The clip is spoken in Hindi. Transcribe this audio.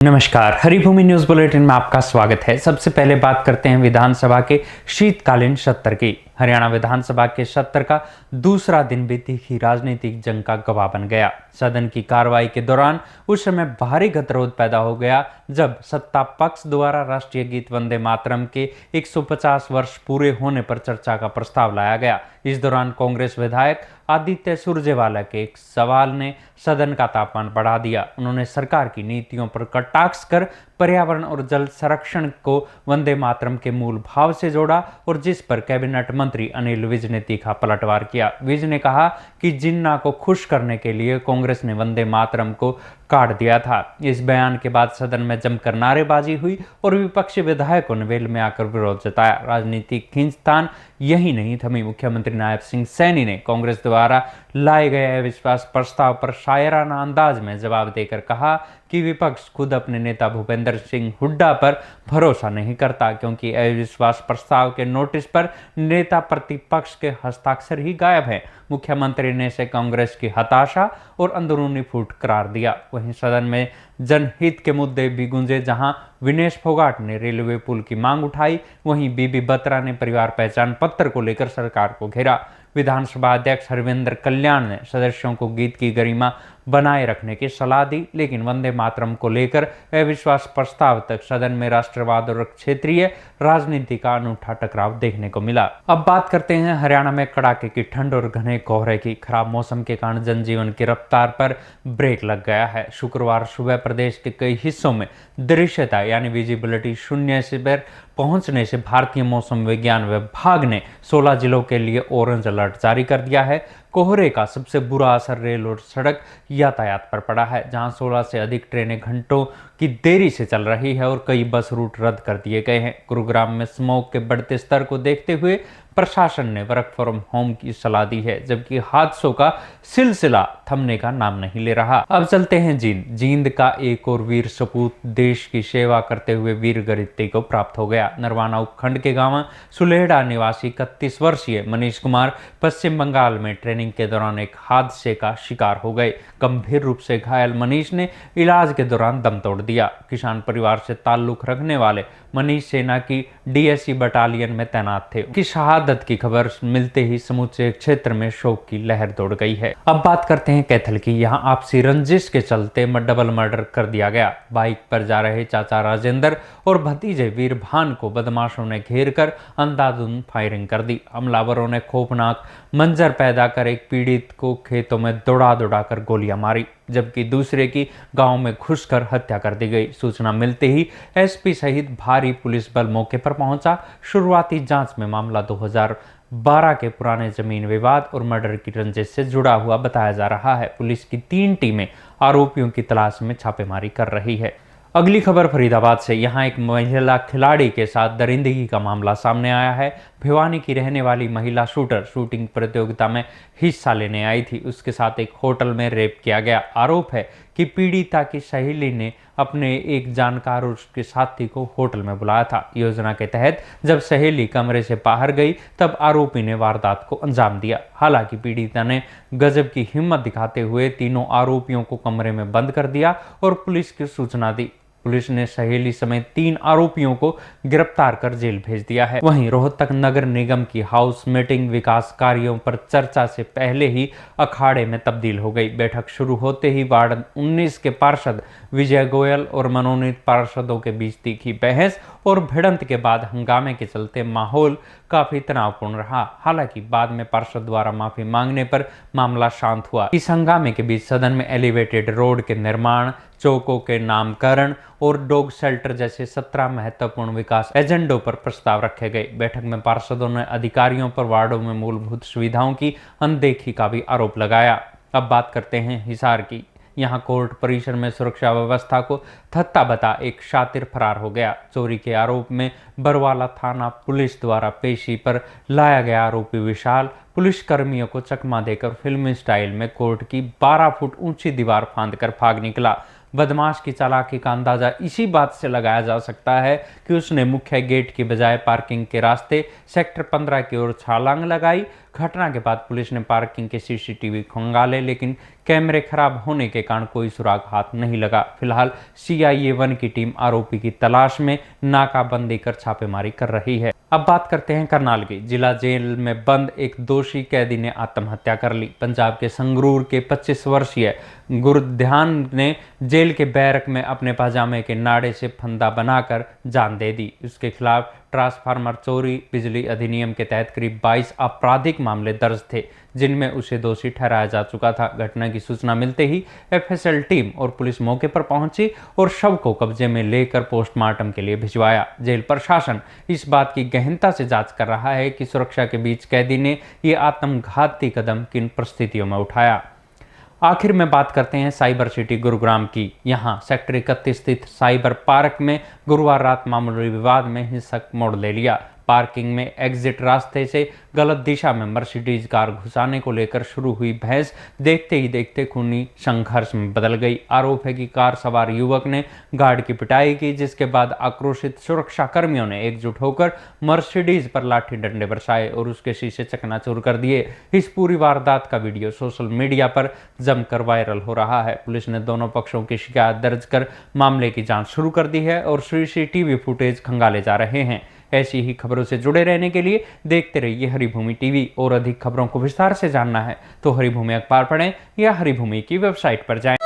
नमस्कार, हरिभूमि न्यूज बुलेटिन में आपका स्वागत है। सबसे पहले बात करते हैं विधानसभा के शीतकालीन सत्र की। हरियाणा विधानसभा के सत्र का दूसरा दिन भी तीखी राजनीतिक जंग का गवाह बन गया। सदन की कार्रवाई के दौरान उस समय भारी गतिरोध पैदा हो गया जब सत्ता पक्ष द्वारा राष्ट्रीय गीत वंदे मातरम के 150 वर्ष पूरे होने पर चर्चा का प्रस्ताव लाया गया। इस दौरान कांग्रेस विधायक आदित्य सुरजेवाला के एक सवाल ने सदन का तापमान बढ़ा दिया। उन्होंने सरकार की नीतियों पर कटाक्ष कर पर्यावरण और जल संरक्षण को वंदे मातरम के मूल भाव से जोड़ा और जिस पर कैबिनेट मंत्री अनिल विज ने तीखा पलटवार किया। विज ने कहा कि जिन्ना को खुश करने के लिए कांग्रेस ने वंदे मातरम को काट दिया था। इस बयान के बाद सदन में जमकर नारेबाजी हुई और विपक्षी विधायकों ने वेल में आकर विरोध जताया। राजनीतिक खींचतान यही नहीं थमी। मुख्यमंत्री नायब सिंह सैनी ने कांग्रेस द्वारा लाए गए अविश्वास प्रस्ताव पर शायराना अंदाज में जवाब देकर कहा कि विपक्ष खुद अपने नेता भूपेंद्र सिंह हुड्डा पर भरोसा नहीं करता, क्योंकि अविश्वास प्रस्ताव के नोटिस पर नेता प्रतिपक्ष के हस्ताक्षर ही गायब है। मुख्यमंत्री ने इसे कांग्रेस की हताशा और अंदरूनी फूट करार दिया। वहीं सदन में जनहित के मुद्दे भी गूंजे। जहां विनेश फोगाट ने रेलवे पुल की मांग उठाई, वहीं बीबी बत्रा ने परिवार पहचान पत्र को लेकर सरकार को घेरा। विधानसभा अध्यक्ष हरविंदर कल्याण ने सदस्यों को गीत की गरिमा बनाए रखने की सलाह दी, लेकिन वंदे मातरम को लेकर अविश्वास प्रस्ताव तक सदन में राष्ट्रवाद और क्षेत्रीय राजनीति का अनूठा टकराव देखने को मिला। अब बात करते हैं हरियाणा में कड़ाके की ठंड और घने कोहरे की। खराब मौसम के कारण जनजीवन की रफ्तार पर ब्रेक लग गया है। शुक्रवार सुबह प्रदेश के कई हिस्सों में दृश्यता यानी विजिबिलिटी शून्य से पहुंचने से भारतीय मौसम विज्ञान विभाग ने 16 जिलों के लिए ऑरेंज अलर्ट जारी कर दिया है। कोहरे का सबसे बुरा असर रेल और सड़क यातायात पर पड़ा है, जहां 16 से अधिक ट्रेनें घंटों की देरी से चल रही है और कई बस रूट रद्द कर दिए गए हैं। गुरुग्राम में स्मोक के बढ़ते स्तर को देखते हुए प्रशासन ने वर्क फ्रॉम होम की सलाह दी है, जबकि हादसों का सिलसिला थमने का नाम नहीं ले रहा। अब चलते हैं जींद का एक और वीर सपूत देश की सेवा करते हुए वीर गतित्व को प्राप्त हो गया। नरवाना उपखंड के गांव सुलेहड़ा निवासी 31 वर्षीय मनीष कुमार पश्चिम बंगाल में ट्रेनिंग के दौरान एक हादसे का शिकार हो गए। गंभीर रूप से घायल मनीष ने इलाज के दौरान दम तोड़ दिया। किसान परिवार से ताल्लुक रखने वाले मनीष सेना की डीएससी बटालियन में तैनात थे। उनकी शहादत की खबर मिलते ही समूचे क्षेत्र में शोक की लहर दौड़ गई है। अब बात करते हैं कैथल की। यहाँ आपसी रंजिश के चलते डबल मर्डर कर दिया गया। बाइक पर जा रहे चाचा राजेंद्र और भतीजे वीरभान को बदमाशों ने घेर कर अंधाधुंध फायरिंग कर दी। हमलावरों ने खौफनाक मंजर पैदा कर एक पीड़ित को खेतों में दौड़ा दौड़ा कर गोलियां मारी, जबकि दूसरे की गांव में घुसकर हत्या कर दी गई। सूचना मिलते ही एसपी सहित भारी पुलिस बल मौके पर पहुंचा। शुरुआती जांच में मामला 2012 के पुराने जमीन विवाद और मर्डर की रंजिश से जुड़ा हुआ बताया जा रहा है। पुलिस की 3 टीमें आरोपियों की तलाश में छापेमारी कर रही है। अगली खबर फरीदाबाद से। यहाँ एक महिला खिलाड़ी के साथ दरिंदगी का मामला सामने आया है। भिवानी की रहने वाली महिला शूटर शूटिंग प्रतियोगिता में हिस्सा लेने आई थी। उसके साथ एक होटल में रेप किया गया। आरोप है कि पीड़िता की सहेली ने अपने एक जानकार और उसके साथी को होटल में बुलाया था। योजना के तहत जब सहेली कमरे से बाहर गई तब आरोपी ने वारदात को अंजाम दिया। हालांकि पीड़िता ने गजब की हिम्मत दिखाते हुए तीनों आरोपियों को कमरे में बंद कर दिया और पुलिस की सूचना दी। पुलिस ने सहेली समेत 3 आरोपियों को गिरफ्तार कर जेल भेज दिया है। वहीं रोहतक नगर निगम की हाउस मीटिंग विकास कार्यों पर चर्चा से पहले ही अखाड़े में तब्दील हो गई। बैठक शुरू होते ही वार्ड 19 के पार्षद विजय गोयल और मनोनीत पार्षदों के बीच तीखी बहस और भिड़ंत के बाद हंगामे के चलते माहौल काफी तनावपूर्ण रहा। हालांकि बाद में पार्षद द्वारा माफी मांगने पर मामला शांत हुआ। इस हंगामे के बीच सदन में एलिवेटेड रोड के निर्माण, चौकों के नामकरण और डॉग शेल्टर जैसे 17 महत्वपूर्ण विकास एजेंडों पर प्रस्ताव रखे गए। बैठक में पार्षदों ने अधिकारियों पर वार्डों में मूलभूत सुविधाओं की अनदेखी का भी आरोप लगाया। अब बात करते हैं हिसार की। यहाँ कोर्ट परिसर में सुरक्षा व्यवस्था को थत्ता बता एक शातिर फरार हो गया। चोरी के आरोप में बरवाला थाना पुलिस द्वारा पेशी पर लाया गया आरोपी विशाल पुलिस कर्मियों को चकमा देकर फिल्मी स्टाइल में कोर्ट की 12 फुट ऊंची दीवार फांदकर भाग निकला। बदमाश की चालाकी का अंदाजा इसी बात से लगाया जा सकता है कि उसने मुख्य गेट की बजाय पार्किंग के रास्ते सेक्टर 15 की ओर छलांग लगाई। घटना के बाद पुलिस ने पार्किंग के सीसीटीवी खंगाले, लेकिन कैमरे खराब होने के कारण कोई सुराग हाथ नहीं लगा। फिलहाल CIA-1 की टीम आरोपी की तलाश में नाकाबंदी कर छापेमारी कर रही है। अब बात करते हैं करनाल की। जिला जेल में बंद एक दोषी कैदी ने आत्महत्या कर ली। पंजाब के संगरूर के 25 वर्षीय गुरध्यान ने जेल के बैरक में अपने पाजामे के नाड़े से फंदा बनाकर जान दे दी। उसके खिलाफ ट्रांसफार्मर चोरी, बिजली अधिनियम के तहत करीब 22 आपराधिक मामले दर्ज थे, जिनमें उसे दोषी ठहराया जा चुका था। घटना की सूचना मिलते ही FSL टीम और पुलिस मौके पर पहुंची और शव को कब्जे में लेकर पोस्टमार्टम के लिए भिजवाया। जेल प्रशासन इस बात की गहनता से जांच कर रहा है कि सुरक्षा के बीच कैदी ने ये आत्मघाती कदम किन परिस्थितियों में उठाया। आखिर में बात करते हैं साइबर सिटी गुरुग्राम की। यहाँ सेक्टर 31 स्थित साइबर पार्क में गुरुवार रात मामूली विवाद में हिंसक मोड़ ले लिया। पार्किंग में एग्जिट रास्ते से गलत दिशा में मर्सिडीज कार घुसाने को लेकर शुरू हुई बहस देखते ही देखते खूनी संघर्ष में बदल गई। आरोप है कि कार सवार युवक ने गार्ड की पिटाई की, जिसके बाद आक्रोशित सुरक्षा कर्मियों ने एकजुट होकर मर्सिडीज पर लाठी डंडे बरसाए और उसके शीशे चकनाचूर कर दिए। इस पूरी वारदात का वीडियो सोशल मीडिया पर जमकर वायरल हो रहा है। पुलिस ने दोनों पक्षों की शिकायत दर्ज कर मामले की जांच शुरू कर दी है और CCTV फुटेज खंगाले जा रहे हैं। ऐसी ही खबरों से जुड़े रहने के लिए देखते रहिए हरिभूमि टीवी। और अधिक खबरों को विस्तार से जानना है तो हरिभूमि अखबार पढ़ें या हरिभूमि की वेबसाइट पर जाएं।